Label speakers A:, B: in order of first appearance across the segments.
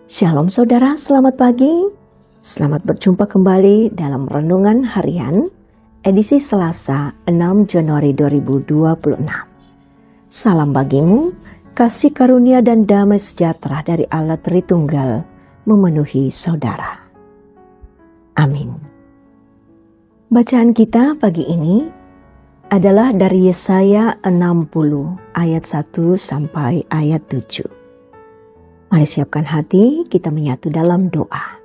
A: Shalom saudara, selamat pagi. Selamat berjumpa kembali dalam Renungan Harian edisi Selasa 6 Januari 2026. Salam bagimu, kasih karunia dan damai sejahtera dari Allah Tritunggal memenuhi saudara. Amin. Bacaan kita pagi ini adalah dari Yesaya 60 ayat 1 sampai ayat 7. Mari siapkan hati, kita menyatu dalam doa.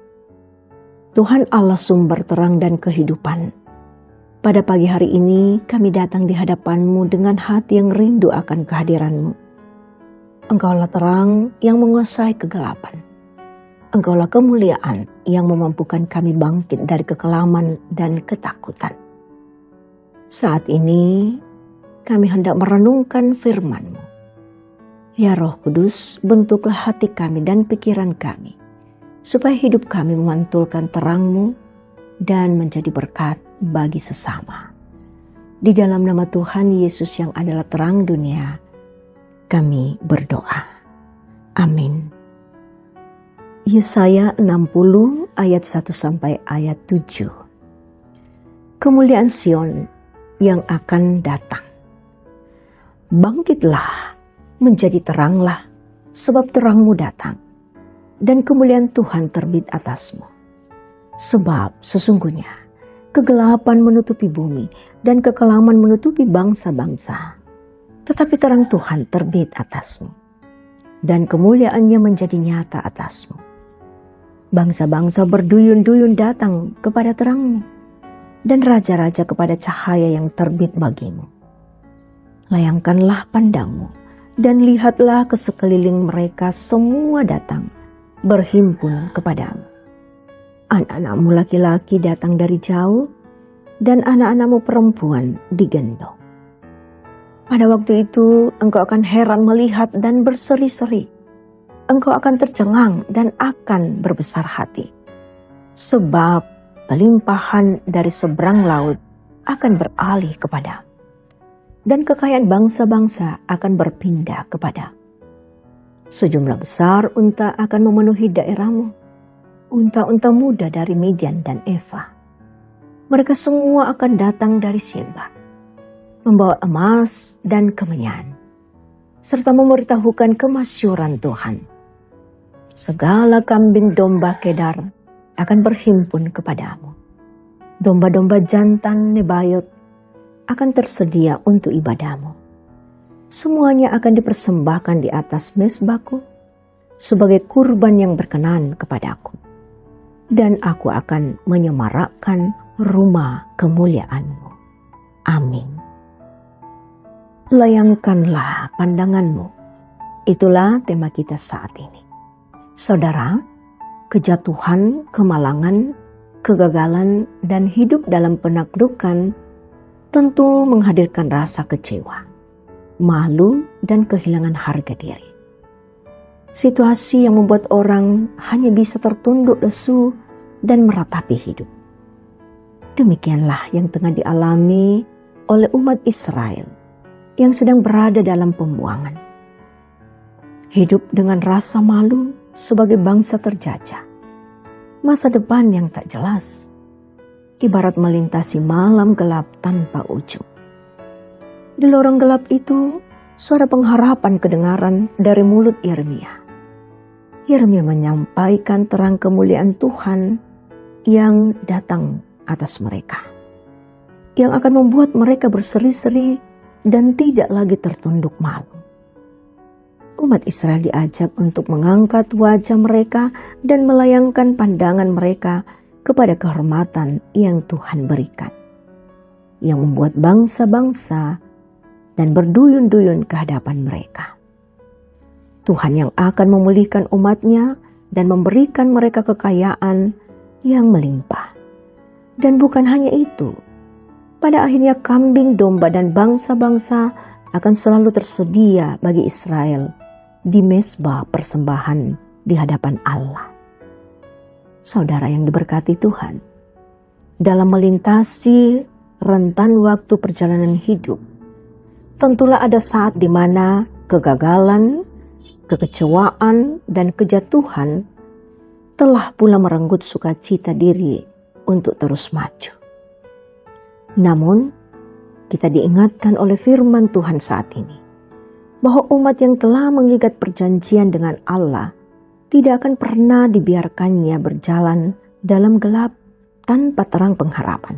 A: Tuhan Allah sumber terang dan kehidupan. Pada pagi hari ini kami datang di hadapan-Mu dengan hati yang rindu akan kehadiran-Mu. Engkaulah terang yang menguasai kegelapan. Engkaulah kemuliaan yang memampukan kami bangkit dari kekelaman dan ketakutan. Saat ini kami hendak merenungkan firman-Mu. Ya Roh Kudus, bentuklah hati kami dan pikiran kami, supaya hidup kami memantulkan terang-Mu dan menjadi berkat bagi sesama. Di dalam nama Tuhan Yesus yang adalah terang dunia, kami berdoa. Amin. Yesaya 60 ayat 1 sampai ayat 7. Kemuliaan Sion yang akan datang. Bangkitlah, menjadi teranglah, sebab terang-Mu datang, dan kemuliaan Tuhan terbit atas-Mu. Sebab sesungguhnya kegelapan menutupi bumi, dan kekelaman menutupi bangsa-bangsa. Tetapi terang Tuhan terbit atas-Mu, dan kemuliaannya menjadi nyata atas-Mu. Bangsa-bangsa berduyun-duyun datang kepada terang-Mu, dan raja-raja kepada cahaya yang terbit bagi-Mu. Layangkanlah pandang-Mu, dan lihatlah ke sekeliling mereka semua datang berhimpun kepadamu. Anak-anak-Mu laki-laki datang dari jauh, dan anak-anak-Mu perempuan digendong. Pada waktu itu engkau akan heran melihat dan berseri-seri. Engkau akan tercengang dan akan berbesar hati. Sebab kelimpahan dari seberang laut akan beralih kepadamu. Dan kekayaan bangsa-bangsa akan berpindah kepada. Sejumlah besar unta akan memenuhi daerahmu, unta-unta muda dari Midian dan Eva. Mereka semua akan datang dari Sheba, membawa emas dan kemenyan, serta memberitahukan kemasyuran Tuhan. Segala kambing domba Kedar akan berhimpun kepadamu. Domba-domba jantan Nebayot akan tersedia untuk ibadahmu. Semuanya akan dipersembahkan di atas mezbahku sebagai kurban yang berkenan kepadaku. Dan aku akan menyemarakkan rumah kemuliaan-Mu. Amin. Layangkanlah pandangan-Mu. Itulah tema kita saat ini. Saudara, kejatuhan, kemalangan, kegagalan, dan hidup dalam penaklukan tentu menghadirkan rasa kecewa, malu, dan kehilangan harga diri. Situasi yang membuat orang hanya bisa tertunduk lesu dan meratapi hidup. Demikianlah yang tengah dialami oleh umat Israel yang sedang berada dalam pembuangan. Hidup dengan rasa malu sebagai bangsa terjajah. Masa depan yang tak jelas, ibarat melintasi malam gelap tanpa ujung. Di lorong gelap itu, suara pengharapan kedengaran dari mulut Yeremia. Yeremia menyampaikan terang kemuliaan Tuhan yang datang atas mereka, yang akan membuat mereka berseri-seri dan tidak lagi tertunduk malu. Umat Israel diajak untuk mengangkat wajah mereka dan melayangkan pandangan mereka kepada kehormatan yang Tuhan berikan, yang membuat bangsa-bangsa dan berduyun-duyun ke hadapan mereka. Tuhan yang akan memulihkan umat-Nya dan memberikan mereka kekayaan yang melimpah. Dan bukan hanya itu, pada akhirnya kambing domba dan bangsa-bangsa akan selalu tersedia bagi Israel di mezbah persembahan di hadapan Allah. Saudara yang diberkati Tuhan, dalam melintasi rentan waktu perjalanan hidup, tentulah ada saat di mana kegagalan, kekecewaan, dan kejatuhan telah pula merenggut sukacita diri untuk terus maju. Namun, kita diingatkan oleh firman Tuhan saat ini, bahwa umat yang telah mengikat perjanjian dengan Allah tidak akan pernah dibiarkannya berjalan dalam gelap tanpa terang pengharapan.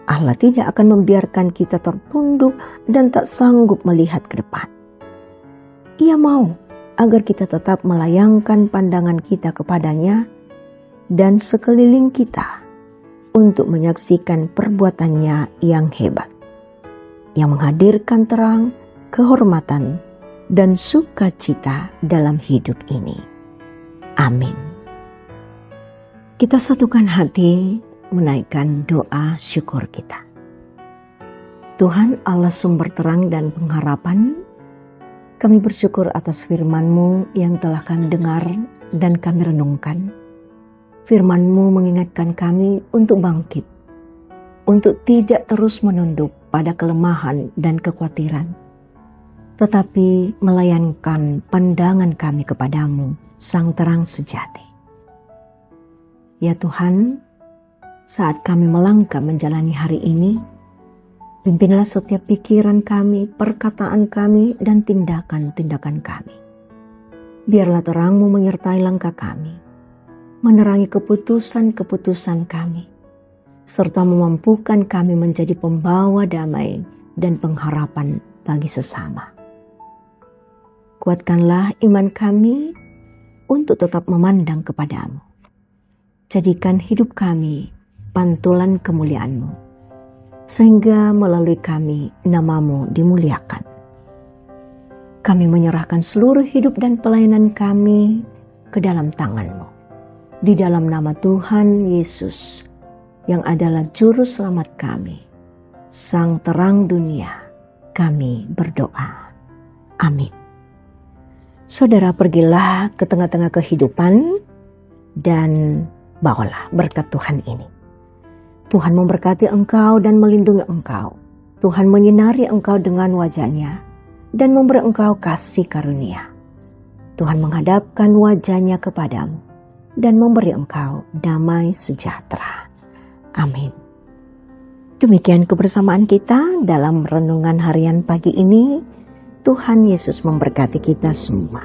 A: Allah tidak akan membiarkan kita tertunduk dan tak sanggup melihat ke depan. Ia mau agar kita tetap melayangkan pandangan kita kepadanya dan sekeliling kita untuk menyaksikan perbuatannya yang hebat, yang menghadirkan terang, kehormatan, dan sukacita dalam hidup ini. Amin. Kita satukan hati menaikkan doa syukur kita. Tuhan Allah sumber terang dan pengharapan, kami bersyukur atas firman-Mu yang telah kami dengar dan kami renungkan. Firman-Mu mengingatkan kami untuk bangkit, untuk tidak terus menunduk pada kelemahan dan kekhawatiran, tetapi melayangkan pandangan kami kepadamu, Sang Terang Sejati. Ya Tuhan, saat kami melangkah menjalani hari ini, pimpinlah setiap pikiran kami, perkataan kami, dan tindakan-tindakan kami. Biarlah terang-Mu menyertai langkah kami, menerangi keputusan-keputusan kami, serta memampukan kami menjadi pembawa damai dan pengharapan bagi sesama. Kuatkanlah iman kami untuk tetap memandang kepadamu. Jadikan hidup kami pantulan kemuliaan-Mu, sehingga melalui kami nama-Mu dimuliakan. Kami menyerahkan seluruh hidup dan pelayanan kami ke dalam tangan-Mu. Di dalam nama Tuhan Yesus, yang adalah Juru Selamat kami, Sang Terang Dunia, kami berdoa. Amin. Saudara, pergilah ke tengah-tengah kehidupan dan bawalah berkat Tuhan ini. Tuhan memberkati engkau dan melindungi engkau. Tuhan menyinari engkau dengan wajah-Nya dan memberi engkau kasih karunia. Tuhan menghadapkan wajah-Nya kepadamu dan memberi engkau damai sejahtera. Amin. Demikian kebersamaan kita dalam renungan harian pagi ini. Tuhan Yesus memberkati kita semua.